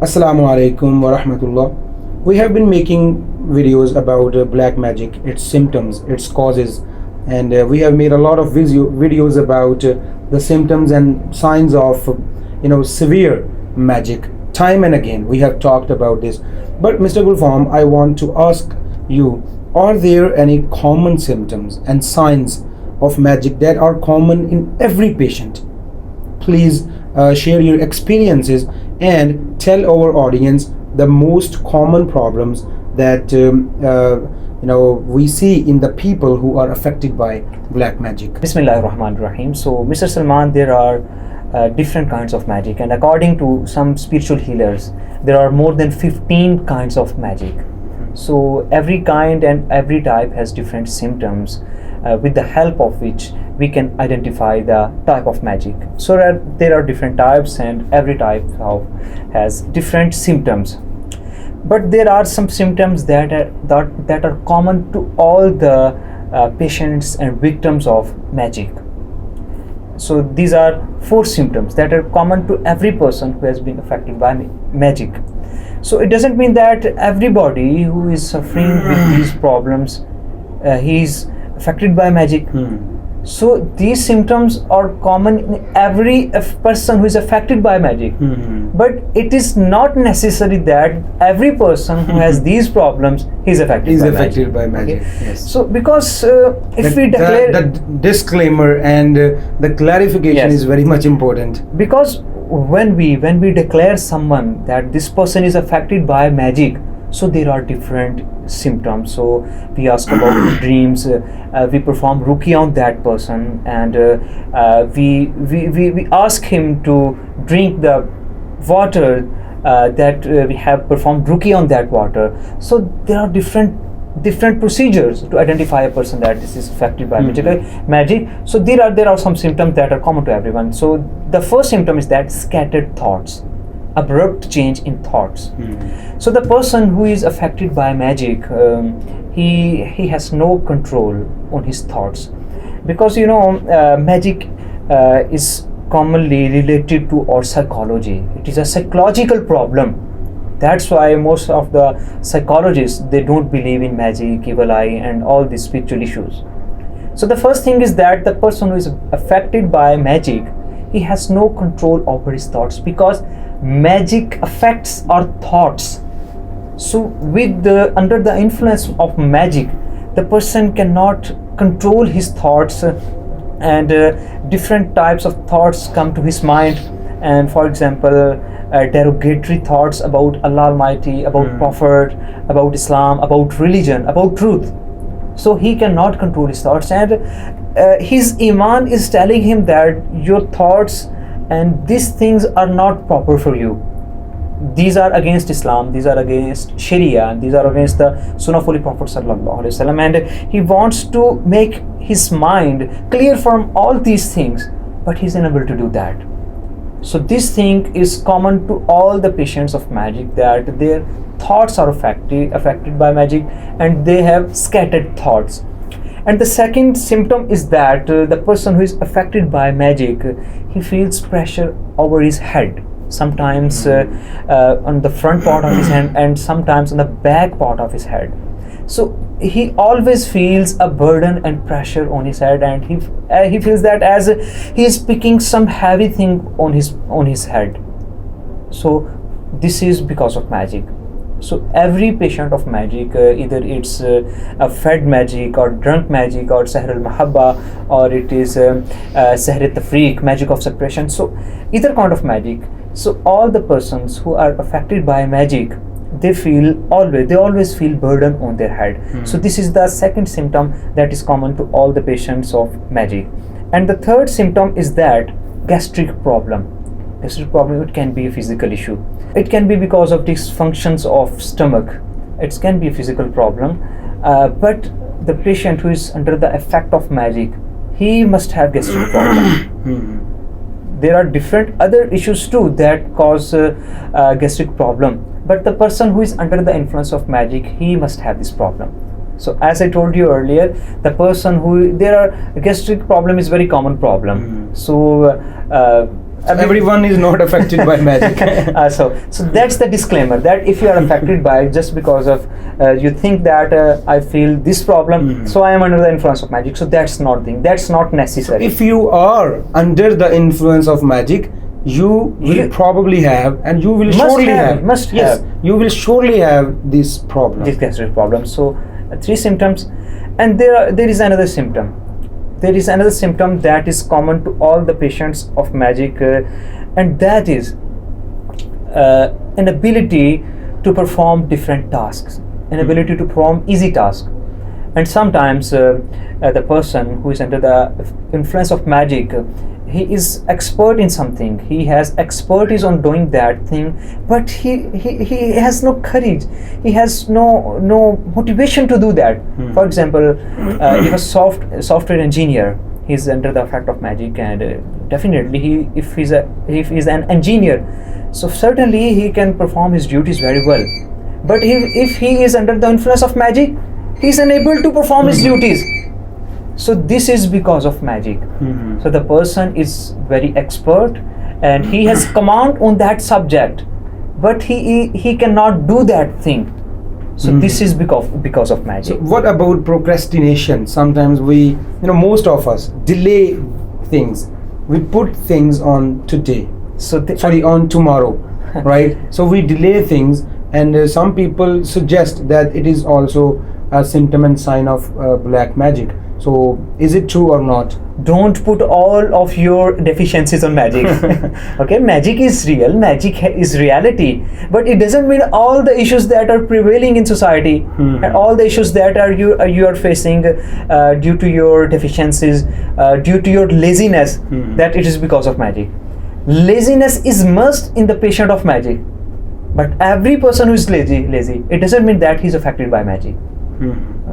Assalamu alaikum wa rahmatullah. We have been making videos about black magic, its symptoms, its causes, and we have made a lot of videos about the symptoms and signs of severe magic. Time and again we have talked about this. But Mr. Gulfam, I want to ask you, are there any common symptoms and signs of magic that are common in every patient? Please share your experiences and tell our audience the most common problems that we see in the people who are affected by black magic. Bismillahirrahmanirrahim. So, Mr. Salman, there are different kinds of magic, and according to some spiritual healers, there are more than 15 kinds of magic. So, every kind and every type has different symptoms, with the help of which we can identify the type of magic. So there are different types, and every type has different symptoms. But there are some symptoms that are common to all the patients and victims of magic. So these are 4 symptoms that are common to every person who has been affected by magic. So it doesn't mean that everybody who is suffering with these problems, he is affected by magic. So these symptoms are common in every person who is affected by magic. But it is not necessary that every person who has these problems is affected by magic. Okay? Yes. So because if we declare the disclaimer and the clarification is very much important. Because when we declare someone that this person is affected by magic, so there are different symptoms. So we ask about dreams, we perform ruqya on that person, and we ask him to drink the water that we have performed ruqya on that water. So there are different procedures to identify a person that this is affected by magic. So there are some symptoms that are common to everyone. So the first symptom is that scattered thoughts, abrupt change in thoughts. So the person who is affected by magic, he has no control on his thoughts, because magic is commonly related to our psychology. It is a psychological problem. That's why most of the psychologists, they don't believe in magic, evil eye, and all these spiritual issues. So the first thing is that the person who is affected by magic, he has no control over his thoughts, because magic affects our thoughts. So under the influence of magic, the person cannot control his thoughts, and different types of thoughts come to his mind. And for example, derogatory thoughts about Allah Almighty, about Prophet, about Islam, about religion, about truth. So he cannot control his thoughts, and his iman is telling him that your thoughts and these things are not proper for you. These are against Islam, these are against Sharia, these are against the sunnah of Holy Prophet sallallahu alaihi wasallam, and he wants to make his mind clear from all these things, but he's unable to do that. So this thing is common to all the patients of magic, that their thoughts are affected by magic, and they have scattered thoughts. And the second symptom is that the person who is affected by magic, he feels pressure over his head, sometimes on the front part of his hand, and sometimes on the back part of his head. So he always feels a burden and pressure on his head, and he feels that as he is picking some heavy thing on his head. So this is because of magic. So every patient of magic, either it's a fed magic or drunk magic or Sihr al-Mahabba, or it is Sihr al-Tafriq, magic of separation. So either kind of magic. So all the persons who are affected by magic, they always feel burden on their head. So this is the second symptom that is common to all the patients of magic. And the third symptom is that gastric problem. Gastric problem, it can be a physical issue. It can be because of dysfunctions of stomach. It can be a physical problem. But the patient who is under the effect of magic, he must have gastric problem. There are different other issues too that cause gastric problem. But the person who is under the influence of magic, he must have this problem. So as I told you earlier, the person who gastric problem is very common problem. So Everyone is not affected by magic. So that's the disclaimer, that if you are affected by just because of you think that I feel this problem, so I am under the influence of magic. So that's not thing. That's not necessary. If you are under the influence of magic, you will probably have, and you will surely have. Yes, you will surely have this problem. This gastric problem. So 3 symptoms, and there is another symptom. There is another symptom that is common to all the patients of magic, and that is an ability to perform different tasks, an ability to perform easy tasks. And sometimes the person who is under the influence of magic, he is expert in something, he has expertise on doing that thing, but he has no courage, he has no motivation to do that. For example, if a software engineer, he's under the effect of magic, and definitely if he's an engineer, so certainly he can perform his duties very well. But if he is under the influence of magic, he is unable to perform his duties. So this is because of magic. So the person is very expert and he has command on that subject, but he cannot do that thing. So this is because of magic. So what about procrastination? Sometimes we, most of us delay things. We put things on today. On tomorrow, right? So we delay things, and some people suggest that it is also a symptom and sign of black magic. So is it true or not? Don't put all of your deficiencies on magic. Okay, magic is real, magic is reality, but it doesn't mean all the issues that are prevailing in society and all the issues that you are facing due to your deficiencies, due to your laziness, that it is because of magic. Laziness is must in the patient of magic, but every person who is lazy, it doesn't mean that he is affected by magic.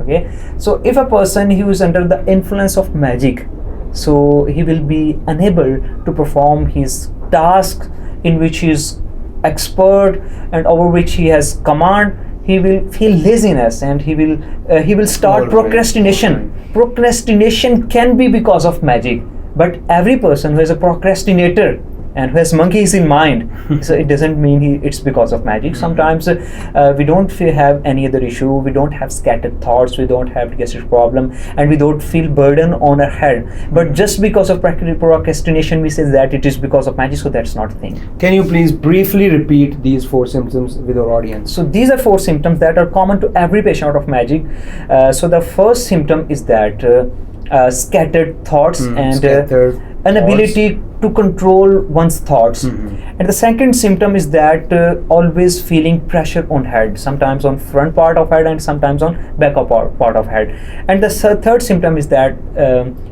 Okay, so if a person who is under the influence of magic, so he will be unable to perform his task in which he is expert and over which he has command. He will feel laziness and he will start procrastination. Procrastination can be because of magic, but every person who is a procrastinator and who has monkeys in mind, so it doesn't mean it's because of magic. Sometimes we don't have any other issue, we don't have scattered thoughts, we don't have gastric problem, and we don't feel burden on our head, but just because of procrastination we say that it is because of magic. So that's not a thing. Can you please briefly repeat these 4 symptoms with our audience? So these are 4 symptoms that are common to every patient of magic. So the first symptom is that scattered thoughts and inability to control one's thoughts. And the second symptom is that always feeling pressure on head, sometimes on front part of head and sometimes on back of part of head. And the third symptom is that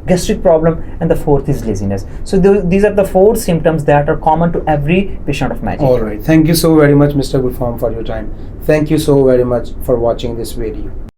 gastric problem, and the fourth is laziness. So these are the 4 symptoms that are common to every patient of magic. All right, thank you so very much, Mr. Gulfam, for your time. Thank you so very much for watching this video.